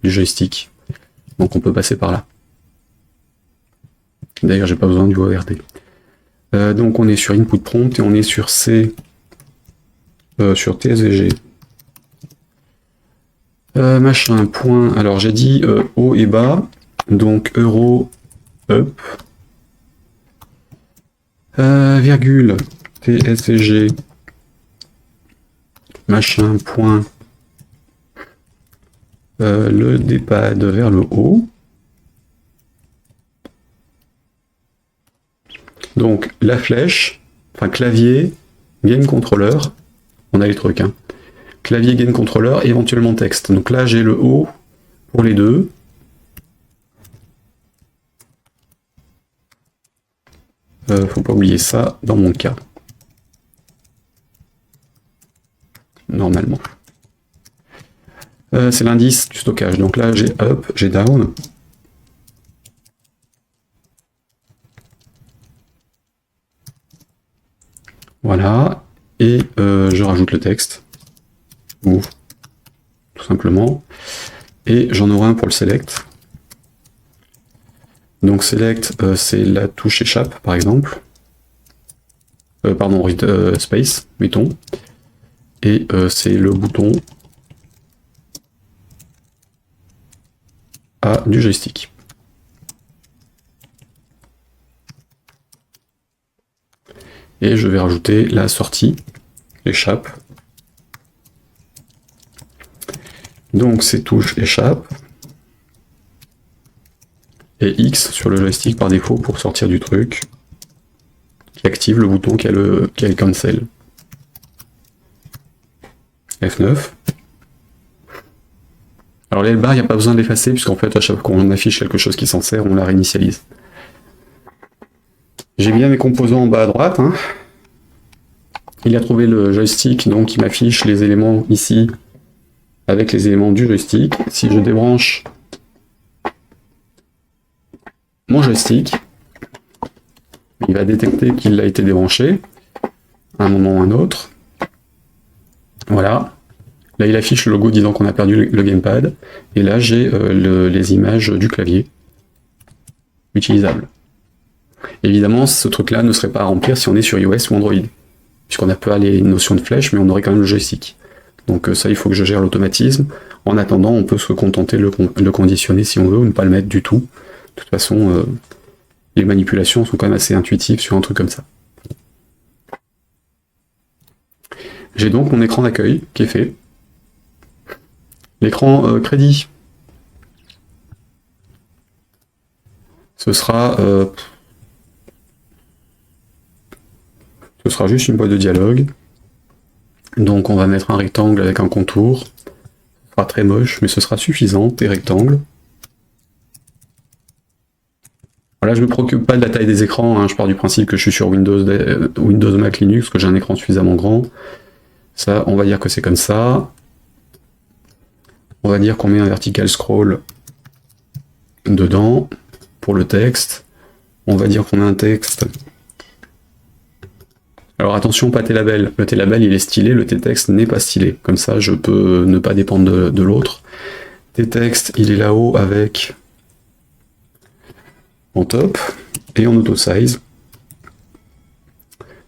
du joystick. Donc on peut passer par là. D'ailleurs, j'ai pas besoin du ORD. Donc on est sur input prompt et on est sur sur TSVG. Machin, point. Alors j'ai dit haut et bas. Donc euro up. Virgule TSVG. Machin, point. Le D-pad vers le haut. Donc la flèche, enfin clavier, game controller, on a les trucs, hein. Clavier, game controller, éventuellement texte. Donc là j'ai le haut pour les deux. Faut pas oublier ça dans mon cas. Normalement. C'est l'indice du stockage. Donc là j'ai up, j'ai down. Voilà. Et je rajoute le texte. Move. Tout simplement. Et j'en aurai un pour le select. Donc select, c'est la touche échappe, par exemple. Pardon, space, mettons. Et c'est le bouton A du joystick. Et je vais rajouter la sortie, échappe. Donc ces touches échappe. Et X sur le joystick par défaut pour sortir du truc, qui active le bouton qui a le cancel. F9. Alors les L-bar, il n'y a pas besoin de l'effacer, puisqu'en fait, à chaque fois qu'on affiche quelque chose qui s'en sert, on la réinitialise. J'ai bien mes composants en bas à droite. Hein. Il a trouvé le joystick, donc il m'affiche les éléments ici, avec les éléments du joystick. Si je débranche mon joystick, il va détecter qu'il a été débranché, à un moment ou un autre. Voilà. Là, il affiche le logo disant qu'on a perdu le gamepad. Et là, j'ai les images du clavier utilisables. Évidemment, ce truc-là ne serait pas à remplir si on est sur iOS ou Android. Puisqu'on n'a pas les notions de flèche, mais on aurait quand même le joystick. Donc ça, il faut que je gère l'automatisme. En attendant, on peut se contenter de le conditionner si on veut, ou ne pas le mettre du tout. De toute façon, les manipulations sont quand même assez intuitives sur un truc comme ça. J'ai donc mon écran d'accueil qui est fait. L'écran crédit. Ce sera juste une boîte de dialogue. Donc on va mettre un rectangle avec un contour. Ce sera très moche, mais ce sera suffisant, des rectangles. Voilà, je ne me préoccupe pas de la taille des écrans, hein. Je pars du principe que je suis sur Windows Mac Linux, que j'ai un écran suffisamment grand. Ça, on va dire que c'est comme ça. On va dire qu'on met un vertical scroll dedans pour le texte. On va dire qu'on a un texte. Alors attention, pas T-label. Le T-label il est stylé, le T-texte n'est pas stylé. Comme ça, je peux ne pas dépendre de l'autre. T-texte, il est là-haut avec en top et en auto size.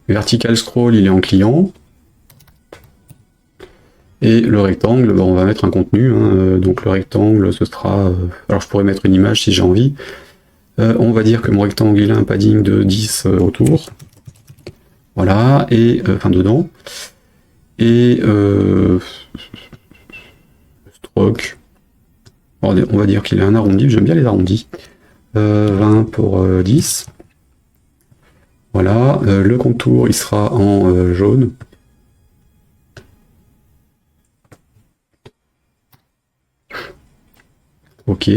Vertical scroll, il est en client. Et le rectangle, on va mettre un contenu. Hein, donc le rectangle, ce sera... alors je pourrais mettre une image si j'ai envie. On va dire que mon rectangle, il a un padding de 10 autour. Voilà, et... enfin, dedans. Et... stroke. On va dire qu'il a un arrondi, j'aime bien les arrondis. 20 pour 10. Voilà, le contour, il sera en jaune. Ok,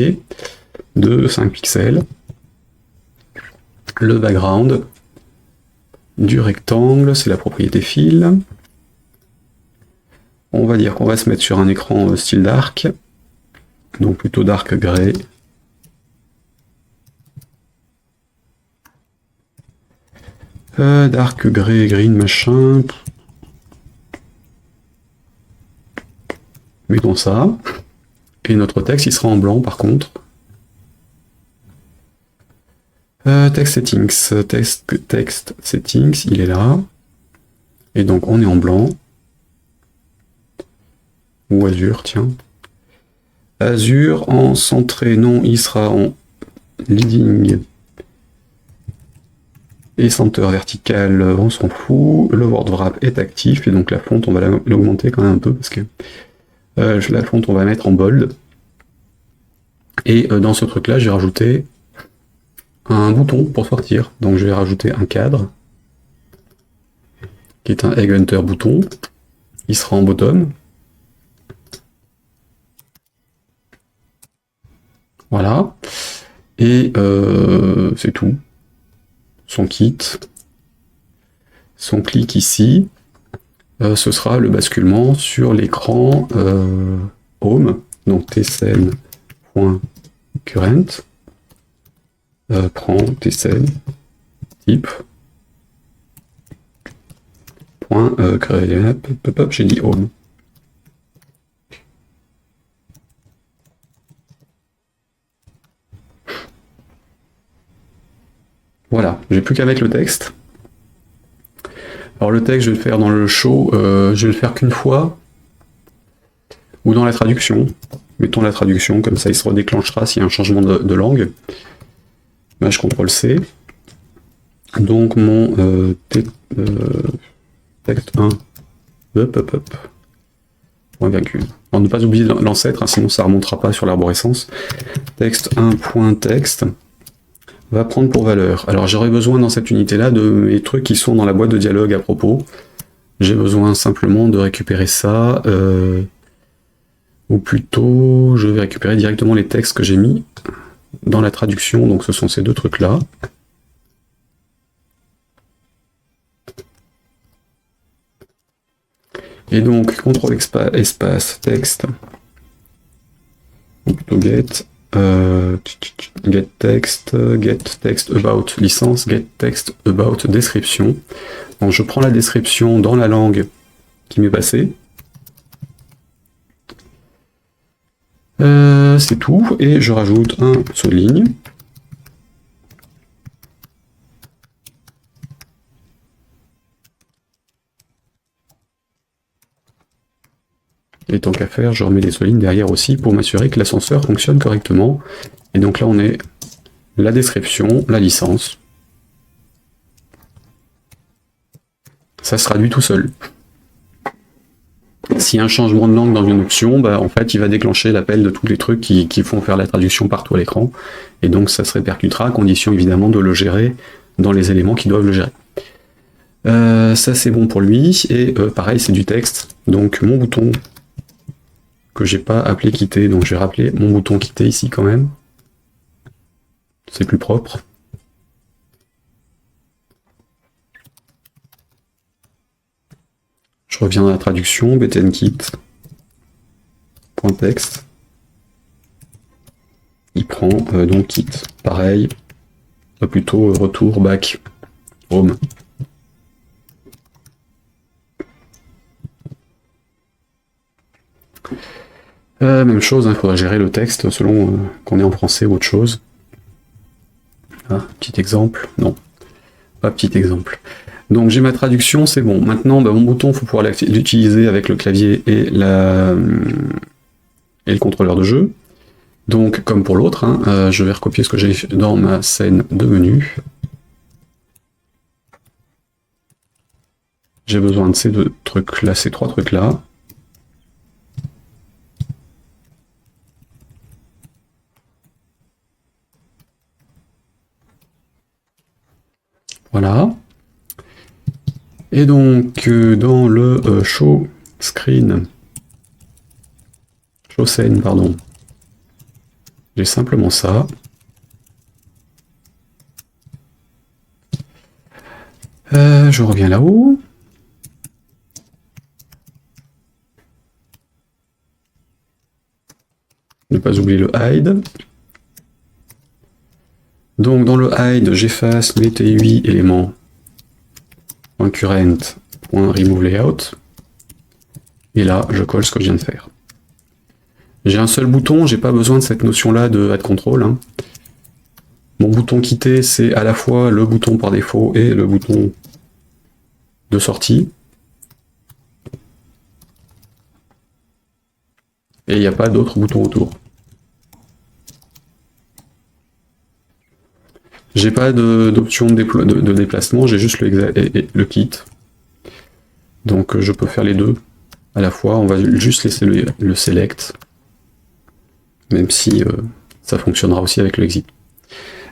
de 5 pixels. Le background du rectangle, c'est la propriété fil. On va dire qu'on va se mettre sur un écran style dark, donc plutôt dark gray. Dark gray, green, machin. Mettons ça. Et notre texte, il sera en blanc par contre. Text settings, text settings, il est là. Et donc on est en blanc. Ou azur, tiens. Azur en centré, non, il sera en leading. Et center vertical, on s'en fout. Le word wrap est actif, et donc la fonte, on va l'augmenter quand même un peu, parce que la fonte, on va mettre en bold. Et dans ce truc-là, j'ai rajouté un bouton pour sortir. Donc je vais rajouter un cadre, qui est un Egg Hunter bouton. Il sera en bottom. Voilà. Et c'est tout. Son kit. Son clic ici. Ce sera le basculement sur l'écran Home. Donc tscène.current. Prends tscène. Type. J'ai dit Home. Voilà, j'ai plus qu'à mettre le texte. Alors le texte, je vais le faire dans le show, je vais le faire qu'une fois, ou dans la traduction. Mettons la traduction, comme ça il se redéclenchera s'il y a un changement de langue. Là, je CTRL-C. Donc mon texte 1, point virgule. Alors ne pas oublier l'ancêtre, hein, sinon ça ne remontera pas sur l'arborescence. Texte 1.text. Va prendre pour valeur. Alors j'aurais besoin dans cette unité-là de mes trucs qui sont dans la boîte de dialogue à propos. J'ai besoin simplement de récupérer ça, ou plutôt je vais récupérer directement les textes que j'ai mis dans la traduction, donc ce sont ces deux trucs-là. Et donc, CTRL espace texte, ou plutôt get text about licence, get text about description. Donc je prends la description dans la langue qui m'est passée. C'est tout, et je rajoute un souligne. Et tant qu'à faire, je remets des soulignes derrière aussi pour m'assurer que l'ascenseur fonctionne correctement. Et donc là, on est la description, la licence. Ça se traduit tout seul. S'il y a un changement de langue dans une option, bah, en fait, il va déclencher l'appel de tous les trucs qui font faire la traduction partout à l'écran. Et donc, ça se répercutera, à condition évidemment de le gérer dans les éléments qui doivent le gérer. Ça, c'est bon pour lui. Et pareil, c'est du texte. Donc, mon bouton que j'ai pas appelé quitter, donc je vais rappeler mon bouton quitter ici quand même. C'est plus propre. Je reviens dans la traduction, btnkit, .text. Il prend donc kit. Pareil, plutôt retour, back, home. Même chose, il faudra gérer le texte selon qu'on est en français ou autre chose. Ah, petit exemple, non, pas petit exemple. Donc j'ai ma traduction, c'est bon. Maintenant, bah, mon bouton, il faut pouvoir l'utiliser avec le clavier et le contrôleur de jeu. Donc, comme pour l'autre, hein, je vais recopier ce que j'ai dans ma scène de menu. J'ai besoin de ces deux trucs-là, ces trois trucs-là. Voilà. Et donc, dans le show scene, pardon, j'ai simplement ça. Je reviens là-haut. Ne pas oublier le hide. Donc dans le hide, j'efface mes TUI éléments .current.remove layout. Et là, je colle ce que je viens de faire. J'ai un seul bouton, j'ai pas besoin de cette notion-là de add control. Hein. Mon bouton quitter, c'est à la fois le bouton par défaut et le bouton de sortie. Et il n'y a pas d'autres boutons autour. J'ai pas d'option de déplacement, j'ai juste le kit. Donc je peux faire les deux à la fois. On va juste laisser le select. Même si ça fonctionnera aussi avec le exit.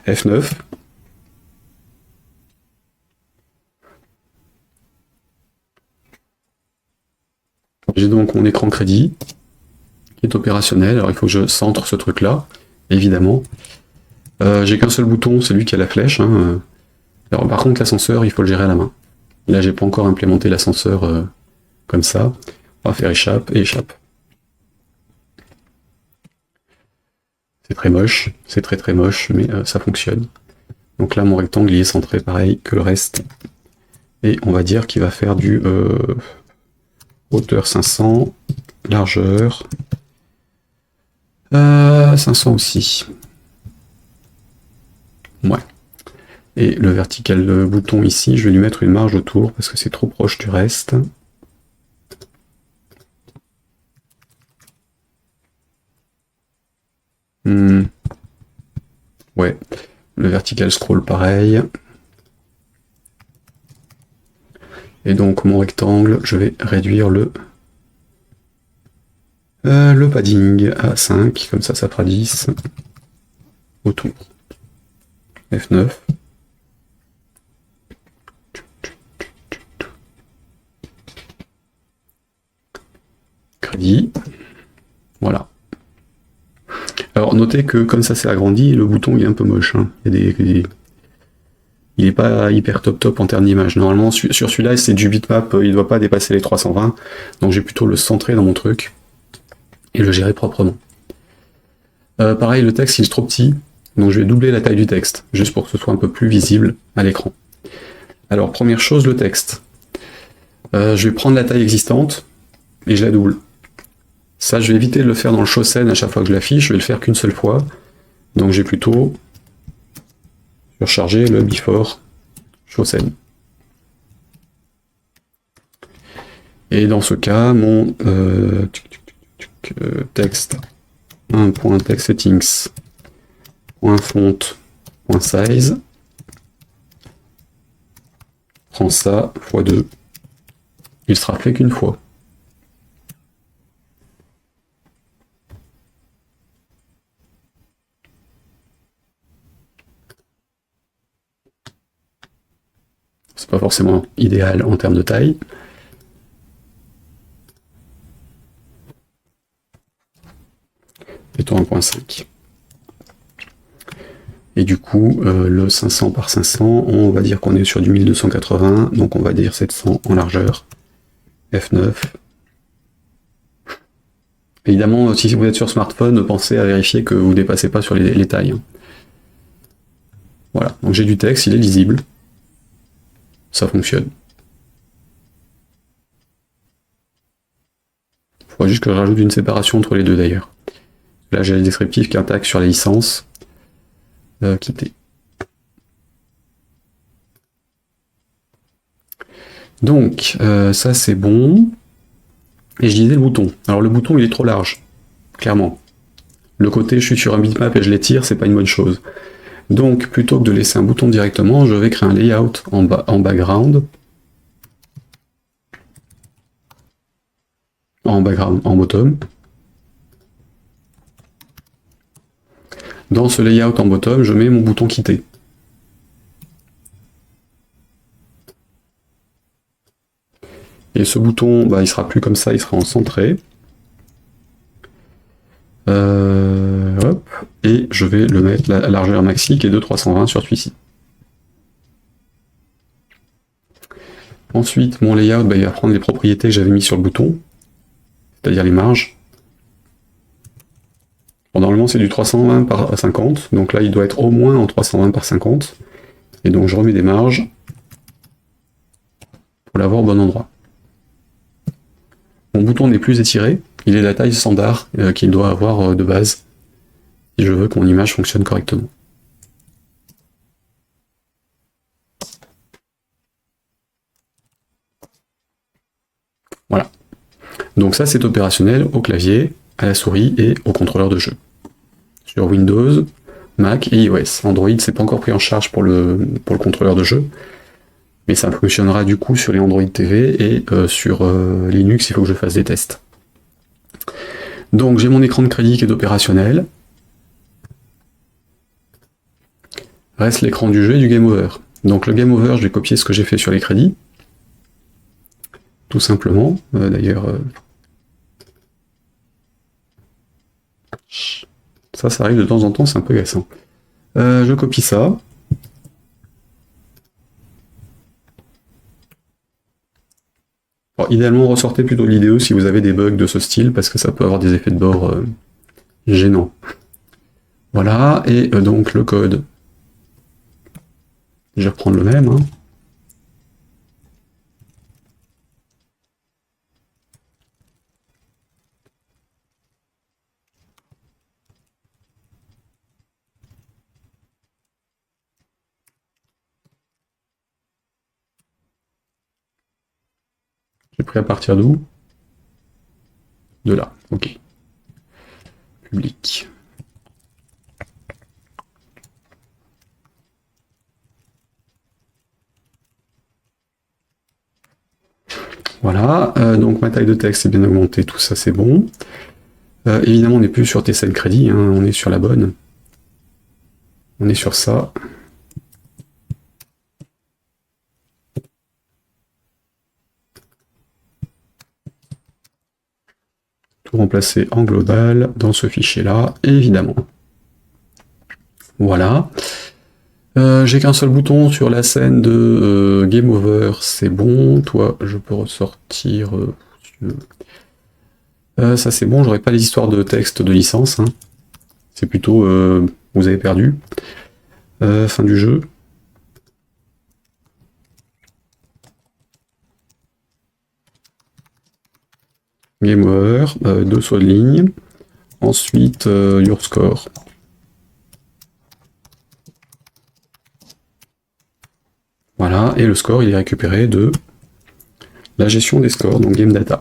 F9. J'ai donc mon écran crédit qui est opérationnel. Alors il faut que je centre ce truc-là, évidemment. J'ai qu'un seul bouton, c'est lui qui a la flèche. Hein. Alors, par contre, l'ascenseur, il faut le gérer à la main. Là, j'ai pas encore implémenté l'ascenseur comme ça. On va faire échappe et échappe. C'est très moche, c'est très très moche, mais ça fonctionne. Donc là, mon rectangle, il est centré pareil que le reste. Et on va dire qu'il va faire du hauteur 500, largeur 500 aussi. Ouais. Et le vertical le bouton ici, je vais lui mettre une marge autour parce que c'est trop proche du reste. Ouais. Le vertical scroll pareil. Et donc mon rectangle, je vais réduire le padding à 5, comme ça fera 10 autour. F9. Crédit. Voilà. Alors notez que comme ça s'est agrandi, le bouton il est un peu moche. Hein. Il n'est pas hyper top en termes d'image. Normalement sur celui-là c'est du bitmap, il ne doit pas dépasser les 320. Donc j'ai plutôt le centrer dans mon truc et le gérer proprement. Pareil, le texte il est trop petit, donc je vais doubler la taille du texte, juste pour que ce soit un peu plus visible à l'écran. Alors première chose, le texte. Je vais prendre la taille existante et je la double. Ça, je vais éviter de le faire dans le show scène à chaque fois que je l'affiche, je vais le faire qu'une seule fois. Donc j'ai plutôt surchargé le before show scène. Et dans ce cas, mon texte 1.text settings .font .size prend ça x2. Il sera fait qu'une fois. C'est pas forcément idéal en termes de taille. Mettons 1.5. Et du coup, le 500 par 500, on va dire qu'on est sur du 1280, donc on va dire 700 en largeur. F9. Évidemment, si vous êtes sur smartphone, pensez à vérifier que vous ne dépassez pas sur les tailles. Voilà, donc j'ai du texte, il est lisible. Ça fonctionne. Il faudra juste que je rajoute une séparation entre les deux d'ailleurs. Là j'ai le descriptif qui attaque sur les licences. Quitter. Donc ça c'est bon. Et je disais le bouton. Alors le bouton il est trop large, clairement. Le côté je suis sur un bitmap et je l'étire, c'est pas une bonne chose. Donc plutôt que de laisser un bouton directement, je vais créer un layout en background. En bottom. Dans ce layout en bottom, je mets mon bouton quitter. Et ce bouton, bah, il sera plus comme ça, il sera en centré. Hop, et je vais le mettre la largeur maxi qui est de 320 sur celui-ci. Ensuite, mon layout, bah, il va prendre les propriétés que j'avais mis sur le bouton, c'est-à-dire les marges. Bon, normalement, c'est du 320 par 50, donc là, il doit être au moins en 320 par 50. Et donc, je remets des marges pour l'avoir au bon endroit. Mon bouton n'est plus étiré, il est la taille standard qu'il doit avoir de base, si je veux que mon image fonctionne correctement. Voilà. Donc ça, c'est opérationnel au clavier, à la souris et au contrôleur de jeu. Sur Windows, Mac et iOS. Android, c'est pas encore pris en charge pour le contrôleur de jeu, mais ça fonctionnera du coup sur les Android TV et sur Linux, il faut que je fasse des tests. Donc j'ai mon écran de crédit qui est opérationnel. Reste l'écran du jeu et du Game Over. Donc le Game Over, je vais copier ce que j'ai fait sur les crédits. Tout simplement. D'ailleurs, ça arrive de temps en temps, c'est un peu agaçant. Je copie ça. Alors, idéalement, ressortez plutôt l'IDE si vous avez des bugs de ce style, parce que ça peut avoir des effets de bord gênants. Voilà, et donc le code. Je vais reprendre le même. Hein. J'ai pris à partir d'où? De là, ok. Public. Voilà, donc ma taille de texte est bien augmentée, tout ça c'est bon. Évidemment, on n'est plus sur T7 crédit, hein, on est sur la bonne. On est sur ça. Tout remplacer en global dans ce fichier-là, évidemment. Voilà. J'ai qu'un seul bouton sur la scène de Game Over, c'est bon. Toi, je peux ressortir. Ça c'est bon, j'aurais pas les histoires de texte de licence. Hein. C'est plutôt vous avez perdu. Fin du jeu. Game Over, 2 sauts de ligne. Ensuite, Your Score. Voilà, et le score il est récupéré de la gestion des scores, donc Game Data.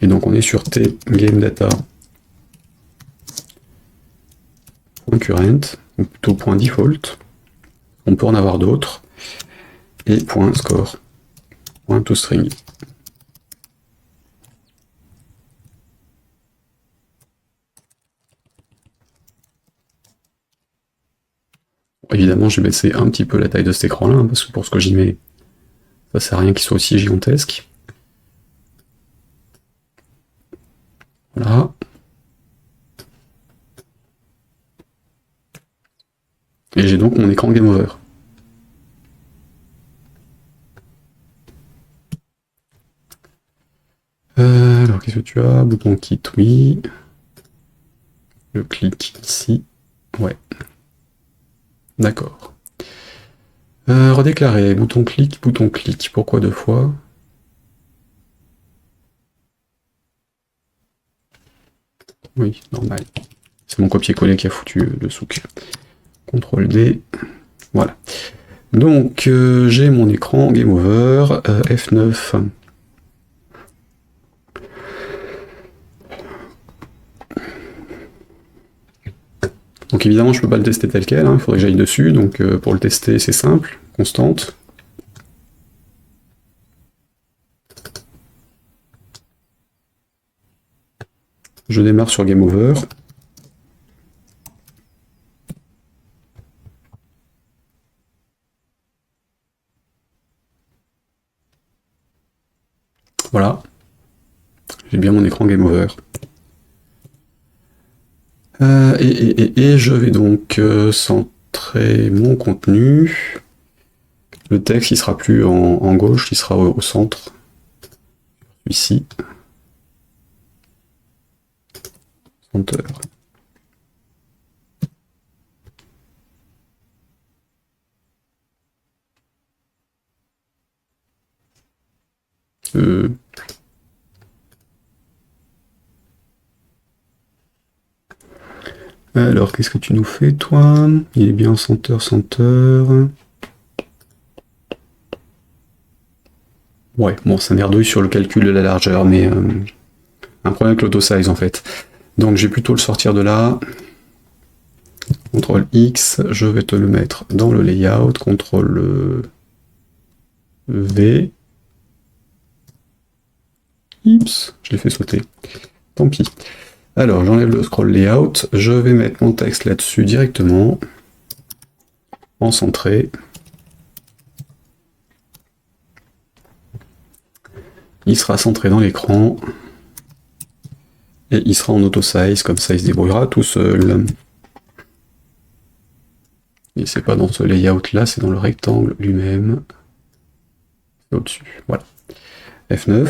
Et donc on est sur T Game Data .current, ou plutôt .default. On peut en avoir d'autres. Et .score, .toString. Évidemment, je vais baisser un petit peu la taille de cet écran-là, hein, parce que pour ce que j'y mets, ça sert à rien qu'il soit aussi gigantesque. Voilà. Et j'ai donc mon écran Game Over. Alors, qu'est-ce que tu as? Bouton kit, oui. Je clique ici. Ouais. D'accord. Redéclarer, bouton clic. Pourquoi 2 fois? Oui, normal. C'est mon copier-coller qui a foutu le souk. CTRL D. Voilà. Donc, j'ai mon écran Game Over, F9. Donc évidemment, je ne peux pas le tester tel quel, il faudrait que j'aille dessus, donc pour le tester, c'est simple, constante. Je démarre sur Game Over. Voilà. J'ai bien mon écran Game Over. Et je vais donc centrer mon contenu. Le texte, il sera plus en gauche, il sera au centre. Ici. Center. Alors, qu'est-ce que tu nous fais, toi? Il est bien center, center. Ouais, bon, ça merdouille sur le calcul de la largeur, mais un problème avec l'auto-size, en fait. Donc, j'ai plutôt le sortir de là. CTRL X, je vais te le mettre dans le layout. CTRL V. Oups, je l'ai fait sauter. Tant pis. Alors, j'enlève le scroll layout. Je vais mettre mon texte là-dessus directement. En centré. Il sera centré dans l'écran. Et il sera en auto-size, comme ça il se débrouillera tout seul. Et c'est pas dans ce layout-là, c'est dans le rectangle lui-même. C'est au-dessus, voilà. F9.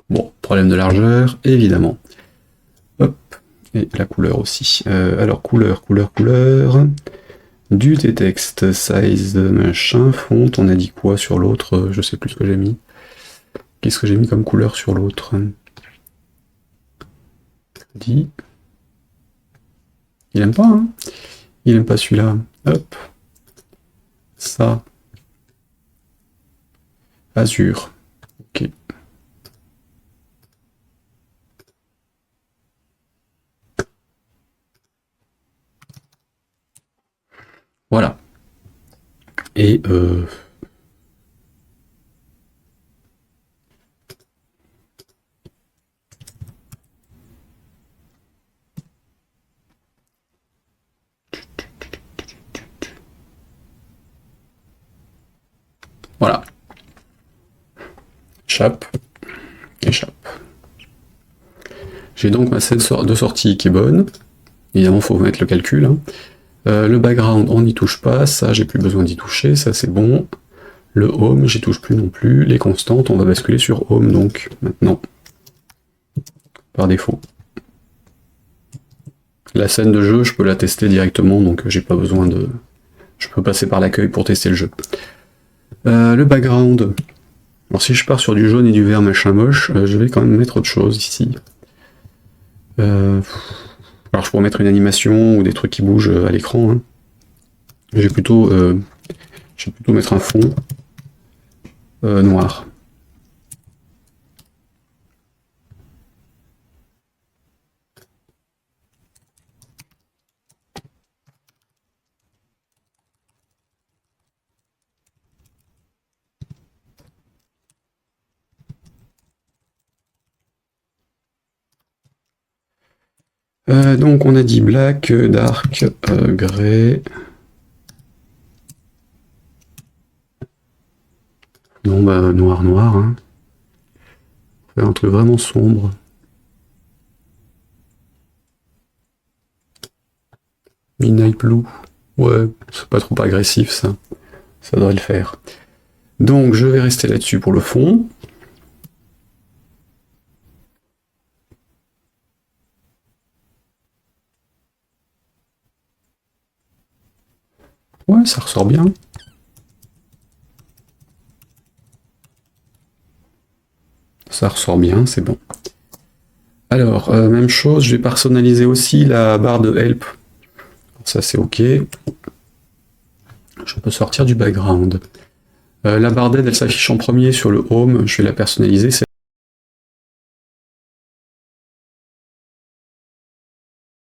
Bon, problème de largeur, évidemment. Hop, et la couleur aussi. Alors, couleur. Du texte, size, machin, font, on a dit quoi sur l'autre? Je sais plus ce que j'ai mis. Qu'est-ce que j'ai mis comme couleur sur l'autre? Dit. Il aime pas, hein? Il aime pas celui-là. Hop. Ça. Azur. Ok. Voilà. Et voilà. Échappe. J'ai donc ma scène de sortie qui est bonne. Évidemment, il faut mettre le calcul. Hein. Le background, on n'y touche pas. Ça, j'ai plus besoin d'y toucher. Ça, c'est bon. Le home, j'y touche plus non plus. Les constantes, on va basculer sur home, donc, maintenant. Par défaut. La scène de jeu, je peux la tester directement, donc j'ai pas besoin de... Je peux passer par l'accueil pour tester le jeu. Le background. Alors si je pars sur du jaune et du vert machin moche, je vais quand même mettre autre chose ici. Alors je pourrais mettre une animation ou des trucs qui bougent à l'écran. Hein. Je vais plutôt mettre un fond noir. Donc on a dit black, dark, grey. Non bah noir, hein. Faire un truc vraiment sombre. Midnight Blue. Ouais, c'est pas trop agressif ça. Ça devrait le faire. Donc je vais rester là-dessus pour le fond. Ouais, ça ressort bien. Ça ressort bien, c'est bon. Alors, même chose, je vais personnaliser aussi la barre de help. Ça c'est ok. Je peux sortir du background. La barre d'aide, elle s'affiche en premier sur le home. Je vais la personnaliser,